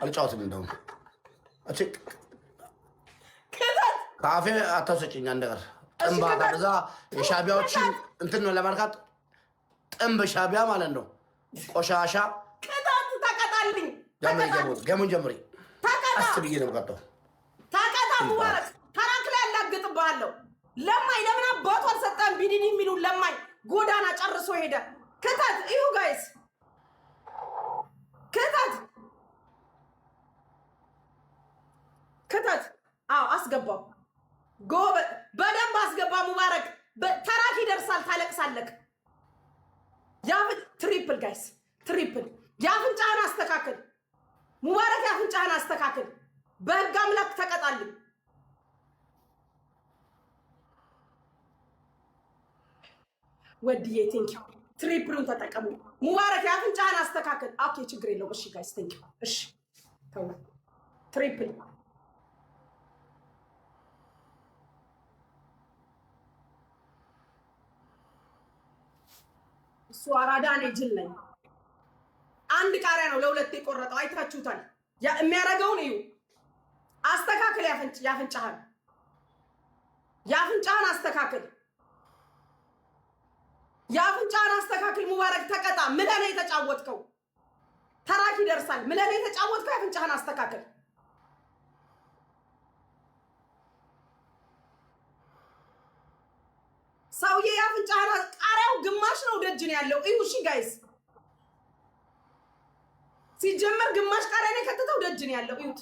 አልጫወትም እንደውም ካፌ አታሰጭኝ አንደር ጥምባ ታዛ የሻቢያዎችን እንትን ነው ለማርካት ጥምብ ሻቢያ ማለት ነው ቆሻሻ ቅጣት ተቀጣልኝ ገሙን ጀምሪ አስብዬ ነው ቀጣው ታቀጣ ሙባረክ ተራክላ ያላግጥብሃለሁ ለማይ ለምን አባቱ አልሰጠም ቢዲኒ የሚሉ ለማይ ጎዳና ጨርሶ ሄደ ክተት እዩ ጋይስ ክተት አዎ አስገባው ጎበ በደንብ አስገባ ሙባረክ ተራክ ይደርሳል ታለቅሳለክ ትሪፕል ጋይስ ትሪፕል ያፍንጫህን አስተካክል ሙባረክ ያፍንጫህን አስተካክል በህግ አምላክ ተቀጣልኝ ወዲዬ ቴንኪው ትሪፕሉን ተጠቀሙ ሙባረክ ያፍንጫህን አስተካክል ኦኬ ችግር የለውም እሺ ጋይስ ቴንኪው እሺ ተው ትሪፕል እሱ አራዳ እኔ ጅል ነኝ አንድ ቃሪያ ነው ለሁለት የቆረጠው አይታችሁታል የሚያረጋውን እዩ አስተካክል ያፍንጫህን አስተካክል ሙባረክ ተቀጣ ምለኔ የተጫወትከው ተራኪ ይደርሳል ምለኔ የተጫወትከው ያፍንጫህን አስተካክል ሰውዬ ያፍንጫህን ቃሪያው ግማሽ ነው ደጅን ያለው እዩ እሺ ጋይስ ሲጀመር ግማሽ ቃሪያ ነው ከተተው ደጅን ያለው እዩት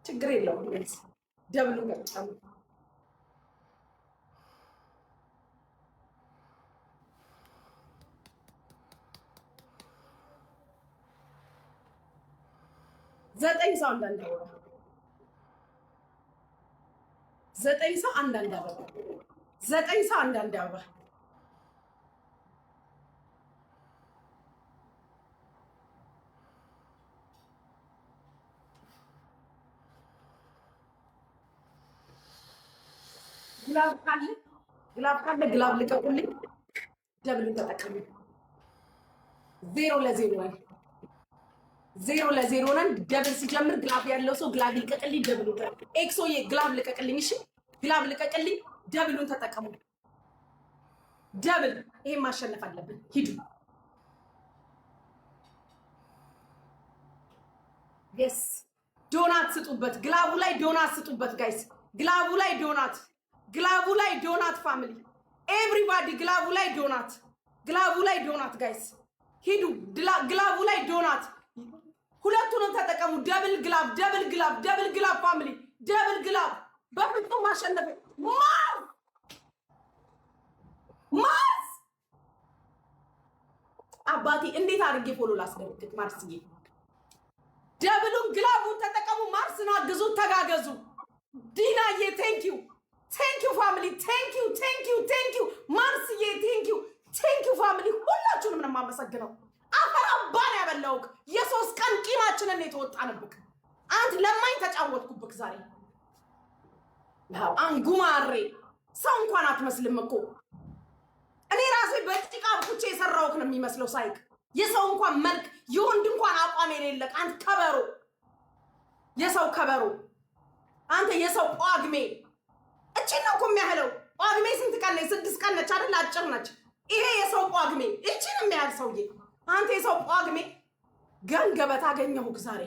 ችግር የለውም ጋይስ ደብሉ ገጣም ዘጠኝ ሰው አንዳንድ አበባ ግላብ ካለ ግላብ ልቀቁልኝ ደብል ተጠቀሙ 0-0 ነን ደብል ሲጀምር ግላብ ያለው ሰው ግላብ ልቀቅልኝ ደብሉ ኤክሶዬ ግላብ ልቀቅልኝ እሺ ግላብ ልቀቅልኝ ደብሉን ተጠቀሙ ደብል ይሄን ማሸነፍ አለብን ሂዱ yes ዶናት ስጡበት ግላቡ ላይ ዶናት ስጡበት ጋይስ ግላቡ ላይ ዶናት ፋሚሊ ኤቭሪባዲ ግላቡ ላይ ዶናት ጋይስ ሂዱ ግላቡ ላይ ዶናት ሁለቱንም ተጠቀሙ ደብል ግላብ ፋሚሊ ደብል ግላብ በፍጹም ማሸነፍ ማርስ አባቴ እንዴት አድርጌ ፎሎ ላስደርግት ማርስዬ ደብሉን ግላቡን ተጠቀሙ ማርስን አግዙ ተጋገዙ ዲናዬ ቴንኪው ፋሚሊ ቴንኪው ማርስዬ ቴንኪው ፋሚሊ ሁላችሁንም ነው የማመሰግነው አፈራባን ያበላውክ የሶስት ቀን ቂማችንን የተወጣንብክ አንተ ለማኝ ተጫወትኩብክ ዛሬ አንጉማሬ ሰው እንኳን አትመስልም እኮ እኔ ራሴ በጭቃ ብቻ የሰራውክ ነው የሚመስለው ሳይክ የሰው እንኳን መልክ የወንድ እንኳን አቋም የሌለክ አንተ ከበሮ የሰው ከበሮ አንተ የሰው ጳግሜ እቺ ነው እኮ የሚያህለው ጳግሜ ስንት ቀን ነው 6 ቀን ነች አይደል አጭር ነች ይሄ የሰው ጳግሜ እቺ ነው የሚያህል ሰውዬ አንተ የሰው ጳግሜ ገንገበት አገኘሁክ ዛሬ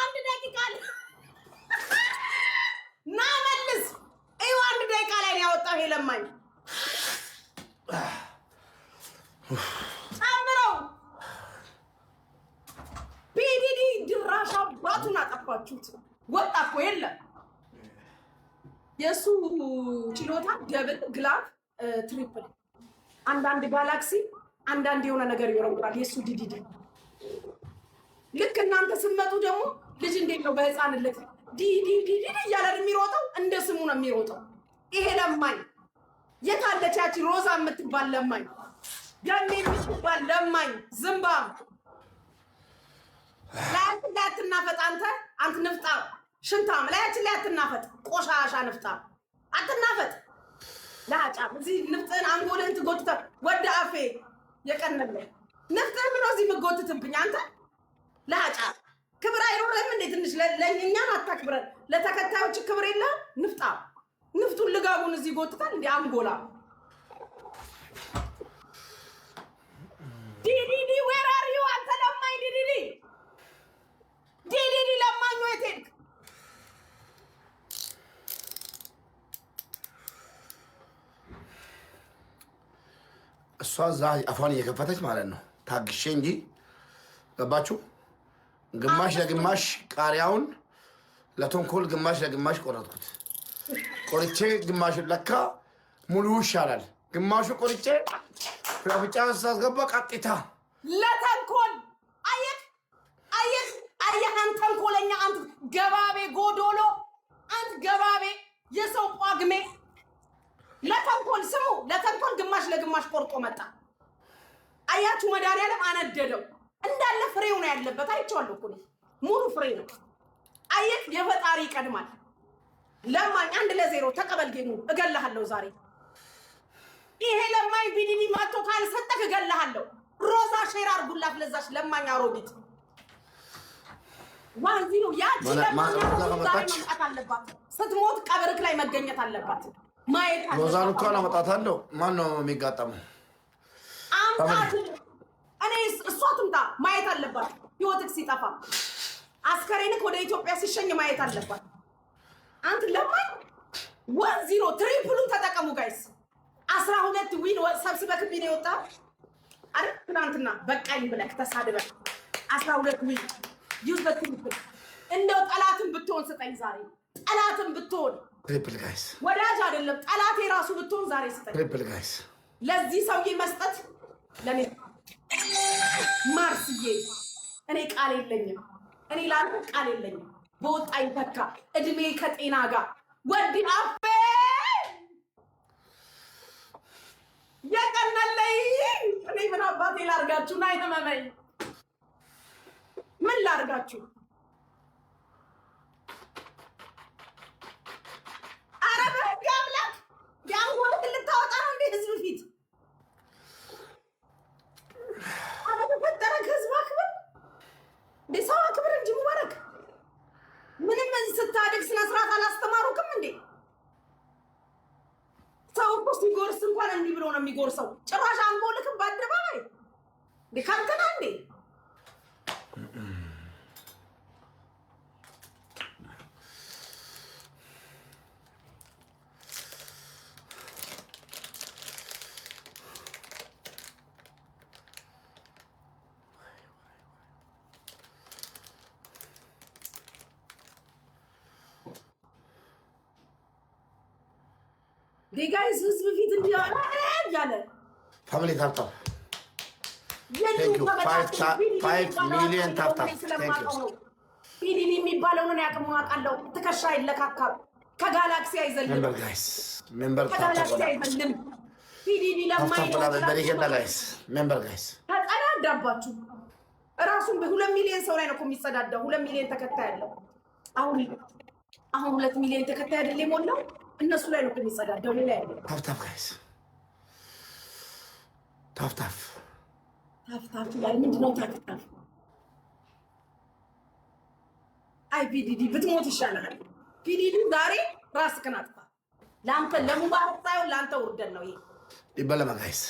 አንድ ደቂቃ ና መልስ እዩ አንድ ደቂቃ ላይ ነው ያወጣው ለማኝ አምረው ፒዲዲ ድራሻ ባቱን አጠፋችሁት ወጣ እኮ የለም የሱ ችሎታ ደብል ግላብ ትሪፕል አንዳንድ ጋላክሲ አንዳንድ የሆነ ነገር ይወረውራል የሱ ዲዲዲ ልክ እናንተ ስትመጡ ደግሞ ልጅ እንዴት ነው በህፃንነት ዲዲዲ እያለ የሚሮጠው እንደ ስሙ ነው የሚሮጠው ይሄ ለማኝ የታለች ያቺ ሮዛ የምትባል ለማኝ ገሜ የምትባል ለማኝ ዝምባም ላያችን ላይ አትናፈጥ አንተ ንፍጣ ሽንታም ላያችን ላይ አትናፈጥ ቆሻሻ ንፍጣ አትናፈጥ ላጫ እዚህ ንፍጥህን አንጎልህን ትጎትተህ ወደ አፌ የቀነለ ንፍጥህ ምን እዚህ የምትጎትትብኝ አንተ ላጫ ክብር አይኖርህም እንዴ ትንሽ ለእኛን አታክብረን ለተከታዮች ክብር የለህም ንፍጣ ንፍጡን ልጋጉን እዚህ ጎትታል እንዴ አንጎላ ዲዲዲ where are you አንተ ለማኝ ዲዲዲ ለማኝ ወይት ሄድክ እሷ እዛ አፏን እየከፈተች ማለት ነው ታግሼ እንጂ ገባችሁ ግማሽ ለግማሽ ቃሪያውን ለተንኮል ግማሽ ለግማሽ ቆረጥኩት ቆርጬ ግማሽ ለካ ሙሉ ይሻላል ግማሹ ቆርጬ ፍራፍጫ ሳስገባ ቃቂታ ለተንኮል አየህ አንተ ተንኮለኛ አንተ ገባቤ ጎዶሎ አንተ ገባቤ የሰው ጳግሜ ለተንኮል ስሙ ለተንኮል ግማሽ ለግማሽ ቆርጦ መጣ አያችሁ መድኃኒዓለም አነደደው እንዳለ ፍሬው ነው ያለበት አይቼዋለሁ እኮ ሙሉ ፍሬ ነው አየህ የፈጣሪ ይቀድማል ለማኝ 1-0 ተቀበል ጌሙ እገልሃለሁ ዛሬ ይሄ ለማኝ ቢዲዲ ማቶ ካልሰጠህ እገልሃለሁ ሮዛ ሼር አድርጉላት ለዛሽ ለማኝ አሮጊት ዋንዚኑ ያቺ ለማኝ መምጣት አለባት ስትሞት ቀብርክ ላይ መገኘት አለባት ማየት አለባት ሮዛን እኮ አላመጣታለሁ ማን ነው የሚጋጠመው አምጣት እኔ እሷ ትምጣ ማየት አለባት ህይወትክ ሲጠፋ አስከሬንክ ወደ ኢትዮጵያ ሲሸኝ ማየት አለባት አንተ ለማኝ 1-0 ትሪፕሉን ተጠቀሙ ጋይስ 12 ዊን ሰብስበክ ቢኔ ወጣ አይደል ትናንትና በቃኝ ብለክ ተሳድበክ 12 ዊን ዩዝ በትሪፕል እንደው ጠላትን ብትሆን ስጠኝ ዛሬ ጠላትን ብትሆን ትሪፕል ጋይስ ወዳጅ አይደለም ጠላቴ ራሱ ብትሆን ዛሬ ስጠኝ ትሪፕል ጋይስ ለዚህ ሰውዬ መስጠት ለኔ ማርስዬ እኔ ቃል የለኝም እኔ ላንተ ቃል የለኝም በወጣ ይተካ እድሜ ከጤና ጋር ወዲ አፌ የቀነለይ እኔ ምን አባቴ ላርጋችሁ ናይ ተመመኝ ምን ላርጋችሁ አረበ ያምላክ ያንጎል ልታወጣ ነው እንዴ ህዝብ ፊት አረበ ፈጠረክ ህዝብ አክብር ለሰው አክብር እንጂ ሙባረክ ምንም ስታድግ ስነ ስርዓት አላስተማሩክም እንዴ ሰው እኮ ሲጎርስ እንኳን እንዲህ ብሎ ነው የሚጎርሰው ጭራሽ አንጎልክም በአደባባይ ሊካንተና እንዴ ጋይስ ህዝብ ፊት እንዲያወራ ያለ ፋሚሊ ታፕታፕ Thank you. 5 million tap. Thank you. ፒዲኒ የሚባለው ነው ያቀሙ አቃለው ተከሻ ይለካካል ከጋላክሲ አይዘልም ሜምበር ጋይስ ሜምበር ከጋላክሲ አይዘልም ፒዲኒ ለማይ ጋይስ ሜምበር ጋይስ ተጸዳዳባችሁ ራሱን በ2 ሚሊዮን ሰው ላይ ነው የሚጸዳዳው 2 ሚሊዮን ተከታይ ያለው አሁን 2 ሚሊዮን ተከታይ አይደለም ሞላው እነሱ ላይ ነው የሚጸዳዳው ሌላ ያለው ታፕ ጋይስ ታፕ ላይ ምንድነው ታክታፍ አይ ፒዲዲ ብትሞት ይሻላል ፒዲዲ ዛሬ ራስህን አጥፋ ላንተ ለሙባረክ ሳይሆን ላንተ ውርደት ነው ይሄ ይበለማ ጋይስ